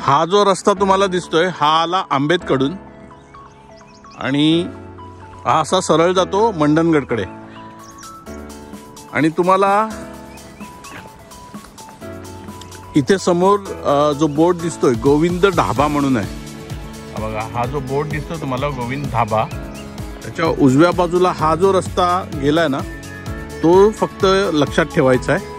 हा जो रस्ता तुम्हाला दिसतोय हा आला आंबेतकडून आणि हा असा सरळ जातो मंडणगडकडे। आणि तुम्हाला इथे समोर जो बोर्ड दिसतोय गोविंद ढाबा म्हणून आहे बघा। हा जो बोर्ड दिसतोय तुम्हाला गोविंद ढाबा, त्याच्या उजव्या बाजूला हा जो रस्ता गेलाय ना तो फक्त लक्षात ठेवायचा आहे।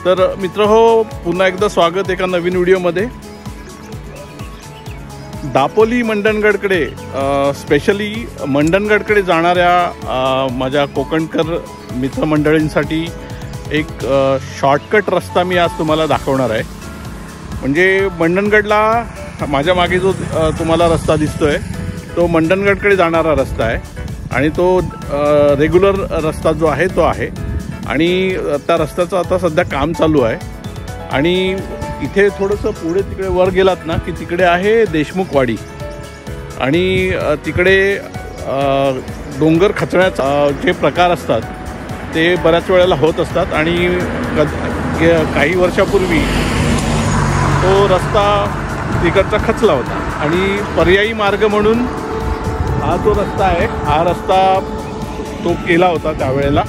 तर मित्र हो, पुन्हा एकदा स्वागत एका नवीन व्हिडिओमध्ये। दापोली मंडणगडकडे स्पेशली मंडणगडकडे जाणाऱ्या माझ्या कोकणकर मित्रमंडळींसाठी एक शॉर्टकट रस्ता मी आज तुम्हाला दाखवणार आहे। म्हणजे मंडणगडला माझ्या मागे जो तुम्हाला रस्ता दिसतोय तो मंडणगडकडे जाणारा रस्ता आहे आणि तो रेग्युलर रस्ता जो आहे तो आहे आणि त्या रस्त्याचं आता सध्या काम चालू आहे। आणि इथे थोडंसं पुढे तिकडे वर गेलात ना की तिकडे आहे देशमुखवाडी आणि तिकडे डोंगर खचण्याचा जे प्रकार असतात ते बऱ्याच वेळेला होत असतात आणि काही वर्षापूर्वी तो रस्ता तिकडचा खचला होता आणि पर्यायी मार्ग म्हणून हा जो रस्ता आहे हा रस्ता तो केला होता त्यावेळेला।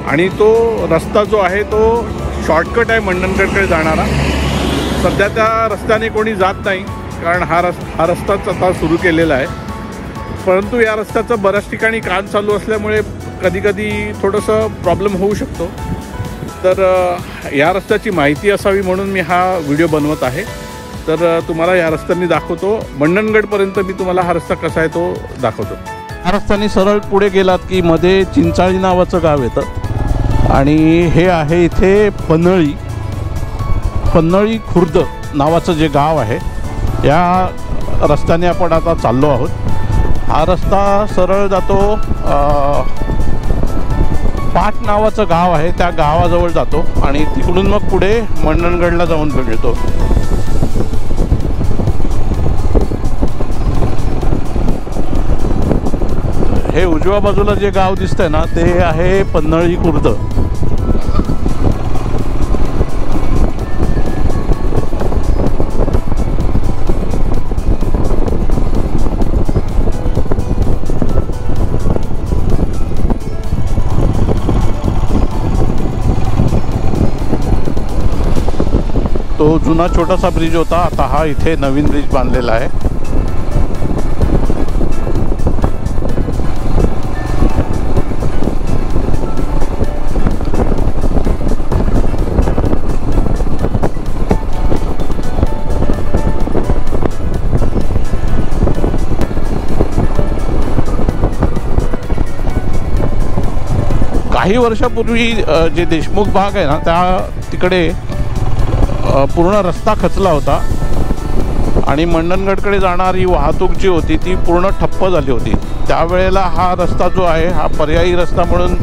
आणि तो रस्ता जो आहे तो शॉर्टकट आहे मंडणगडकडे जाणारा। सध्या त्या रस्त्याने कोणी जात नाही कारण हा रस्ताच आता सुरू केलेला आहे, परंतु या रस्त्याचं बऱ्याच ठिकाणी काम चालू असल्यामुळे कधीकधी थोडंसं प्रॉब्लेम होऊ शकतो। तर या रस्त्याची माहिती असावी म्हणून मी हा व्हिडिओ बनवत आहे। तर तुम्हाला या रस्त्याने दाखवतो, मंडणगडपर्यंत मी तुम्हाला हा रस्ता कसा आहे तो दाखवतो। हा रस्त्याने सरळ पुढे गेलात की मध्ये चिंचाळी नावाचं गाव येतं आणि हे आहे इथे पन्हाळी खुर्द नावाचं जे गाव आहे या रस्त्याने आपण आता चाललो आहोत। हा रस्ता सरळ जातो पाट नावाचं गाव आहे त्या गावाजवळ जातो आणि तिकडून मग पुढे मंडणगडला जाऊन मिळतो। हे उजव्या बाजूला जे गाव दिसतंय ना ते आहे पन्हाळी खुर्द। तो जुना छोटासा ब्रिज होता, आता हा इथे नवीन ब्रिज बांधलेला आहे। काही वर्षापूर्वी जे देशमुख भाग आहे ना त्या तिकडे पूर्ण रस्ता खचला होता आणि मंडणगडकडे जाणारी वाहतूक जी होती ती पूर्ण ठप्प झाली होती। त्यावेळेला हा रस्ता जो आहे हा पर्यायी रस्ता म्हणून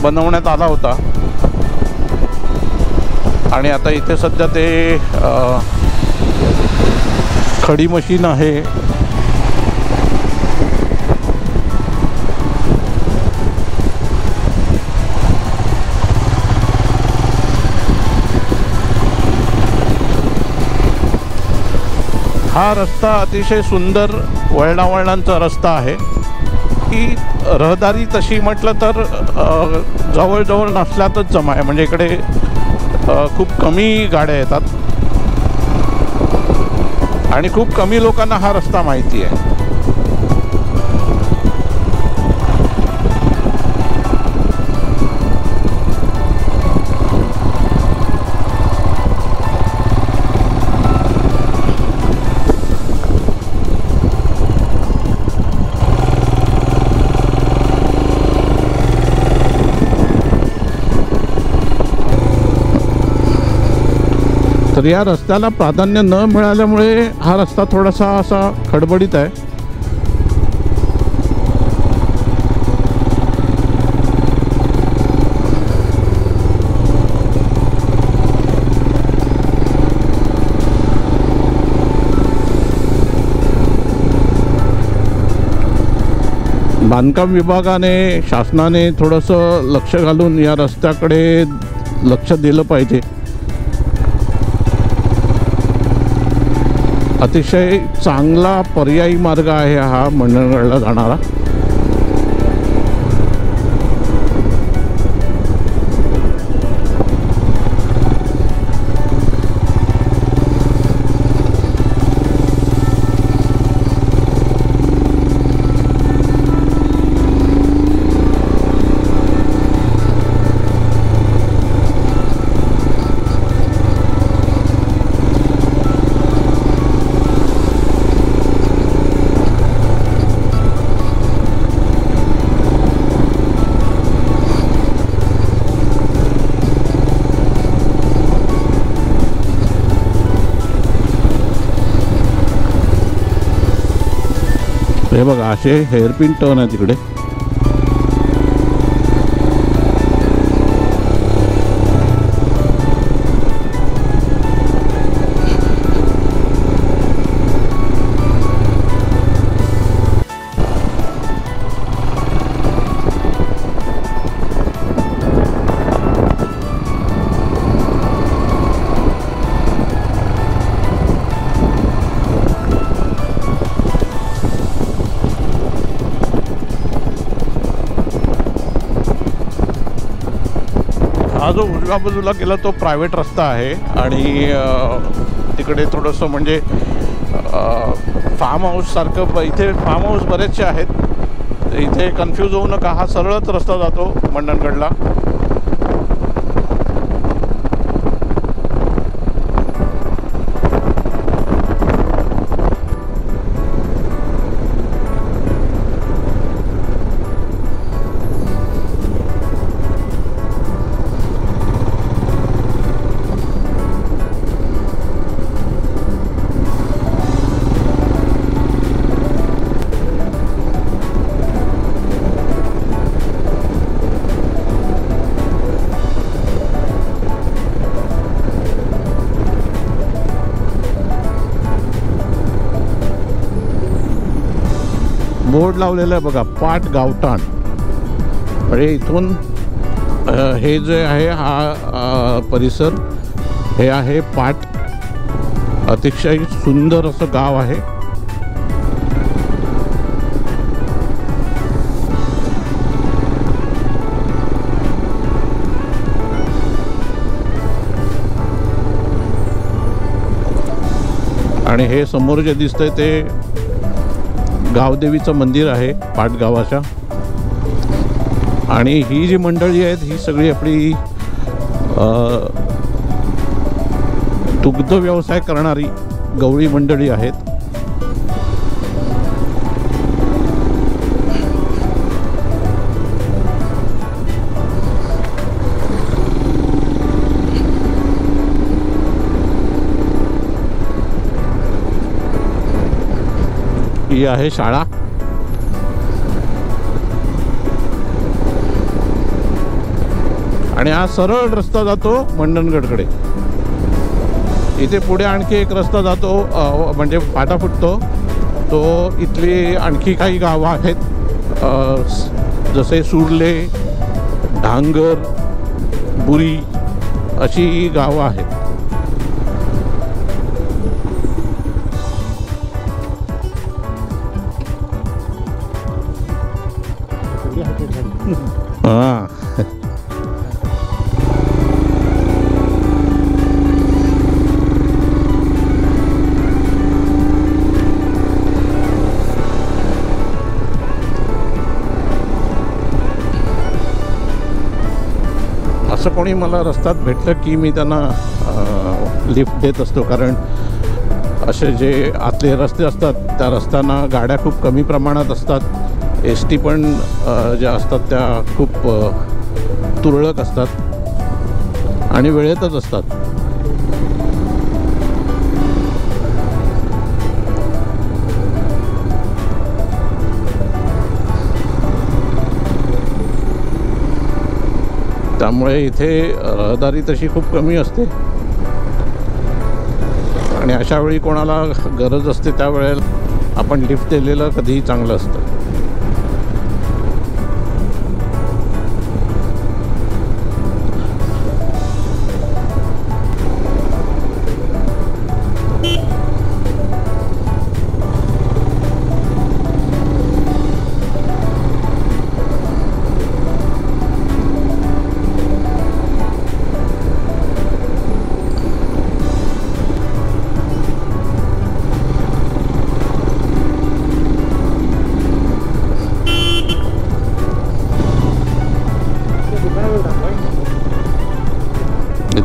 बनवण्यात आला होता आणि आता इथे सध्या ते खडी मशीन आहे। हा रस्ता अतिशय सुंदर वळणावळणांचा रस्ता आहे। ही रहदारी तशी म्हटलं तर जवळजवळ नसल्यातच जमा आहे, म्हणजे इकडे खूप कमी गाड्या येतात आणि खूप कमी लोकांना हा रस्ता माहिती आहे। तर या रस्त्याला प्राधान्य न मिळाल्यामुळे हा रस्ता थोडासा असा खडबडीत आहे। बांधकाम विभागाने शासनाने थोडंसं लक्ष घालून या रस्त्याकडे लक्ष दिलं पाहिजे. अतिशय चांगला पर्यायी मार्ग आहे हा मंडणगडला जाणारा. हे बघा असे हेअरपिन टर्न आहे तिकडे. हा जो उजव्या बाजूला गेला तो प्रायव्हेट रस्ता आहे आणि तिकडे थोडंसं म्हणजे फार्म हाऊस सारखं. इथे फार्म हाऊस बरेचसे आहेत. इथे कन्फ्यूज होऊ नका, हा सरळच रस्ता जातो मंडणगडला. बोर्ड लावलेलं आहे बघा, पाट गावठाण. म्हणजे इथून हे जे आहे हा परिसर हे आहे पाट. अतिशय सुंदर असं गाव आहे. आणि हे समोर जे दिसतंय ते गावदेवीचं मंदिर आहे पाट गावाच्या. आणि ही जी मंडळी आहेत ही सगळी आपली दुग्ध व्यवसाय करणारी गवळी मंडळी आहेत. ही आहे शाळा. आणि हा सरळ रस्ता जातो मंडणगडकडे. इथे पुढे आणखी एक रस्ता जातो म्हणजे फाटा फुटतो तो. इथली आणखी काही गावं आहेत जसे सुर्ले, ढांगर, बुरी अशी गावं आहेत. हां असं कोणी मला रस्त्यात भेटलं की मी त्यांना लिफ्ट देत असतो. कारण असे जे आतले रस्ते असतात त्या रस्त्यांना गाड्या खूप कमी प्रमाणात असतात. एस-टी पण ज्या असतात त्या खूप तुरळक असतात आणि वेळेतच असतात. त्यामुळे इथे रहदारी तशी खूप कमी असते. आणि अशा वेळी कोणाला गरज असते त्यावेळेला आपण लिफ्ट दिलेलं कधीही चांगलं असतं.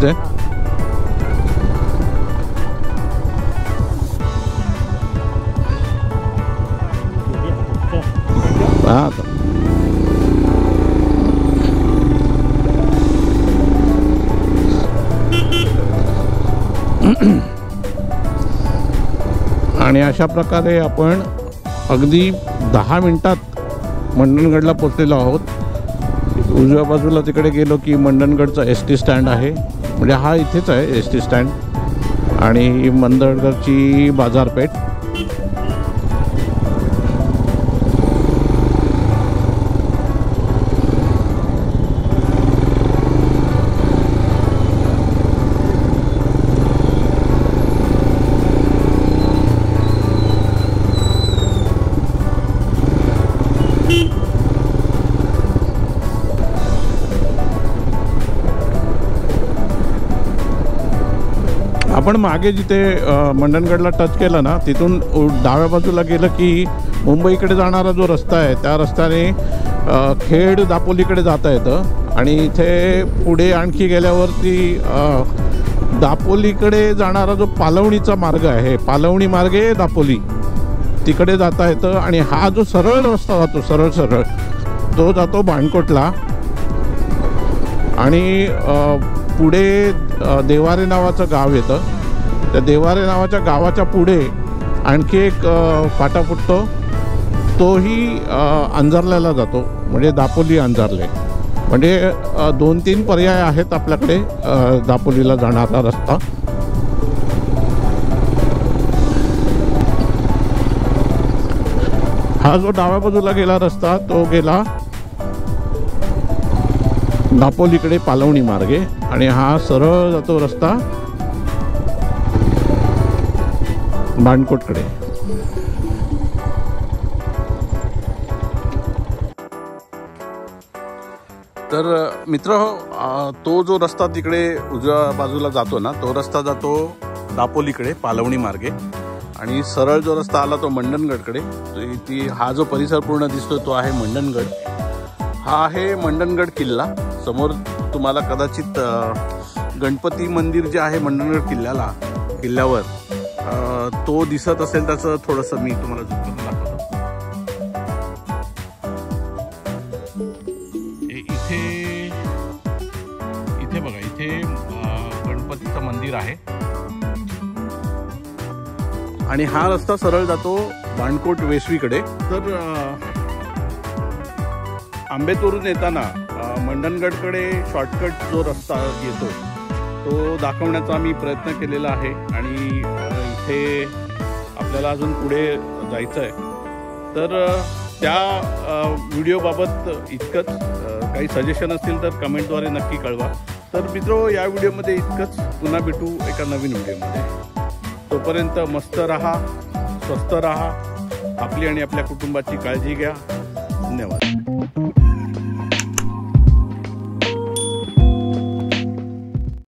इथे हा आणि अशा प्रकारे आपण अगदी 10 मिनिटात मंडणगडला पोचलेलो आहोत. उजव्या बाजूला तिकडे गेलो की मंडणगडचा ST स्टँड आहे, म्हणजे हा इथेच आहे ST स्टँड, आणि मंडणगडची बाजारपेठ. आपण मागे जिथे मंडणगडला टच केलं ना, तिथून डाव्या बाजूला गेलं की मुंबईकडे जाणारा जो रस्ता आहे त्या रस्त्याने खेड दापोलीकडे जाता येतं. आणि इथे पुढे आणखी गेल्यावरती दापोलीकडे जाणारा जो पालवणीचा मार्ग आहे, पालवणी मार्गे दापोली तिकडे जाता येतं. आणि हा जो सरळ रस्ता जातो, सरळ तो जातो बाणकोटला. आणि पुढे देवारे नावाचं गाव येतं. त्या देवारे नावाच्या गावाच्या पुढे आणखी एक फाटा फुटतो, तोही अंजारल्याला जातो, म्हणजे दापोली अंजारले. म्हणजे 2-3 पर्याय आहेत आपल्याकडे दापोलीला जाणारा रस्ता. हा जो डाव्या बाजूला गेला रस्ता तो गेला दापोलीकडे पालवणी मार्गे, आणि हा सरळ जातो रस्ता बाणकोटकडे. तर मित्र, तो जो रस्ता तिकडे उजव्या बाजूला जातो ना, तो रस्ता जातो दापोलीकडे पालवणी मार्गे. आणि सरळ जो रस्ता आला तो मंडणगडकडे. हा जो परिसर पूर्ण दिसतो तो आहे मंडणगड. हा आहे मंडणगड किल्ला. समोर तुम्हाला कदाचित गणपती मंदिर जे आहे मंडणगड किल्ल्यावर तो दिसत असेल. त्याचं थोडंसं मी तुम्हाला झूम करून दाखवतो. इथे बघा, इथे गणपतीचं मंदिर आहे. आणि हा रस्ता सरळ जातो बाणकोट वेसवीकडे. तर आंबेतोरून येताना मंडणगडकडे शॉर्टकट जो रस्ता येतो तो दाखवण्याचा मी प्रयत्न केलेला आहे. आणि इथे आपल्याला अजून पुढे जायचं आहे. तर त्या व्हिडिओबाबत इतकंच. काही सजेशन असतील तर कमेंटद्वारे नक्की कळवा. तर मित्रो, या व्हिडिओमध्ये इतकंच. पुन्हा भेटू एका नवीन व्हिडिओमध्ये. तोपर्यंत मस्त राहा, स्वस्थ राहा, आपली आणि आपल्या कुटुंबाची काळजी घ्या. धन्यवाद.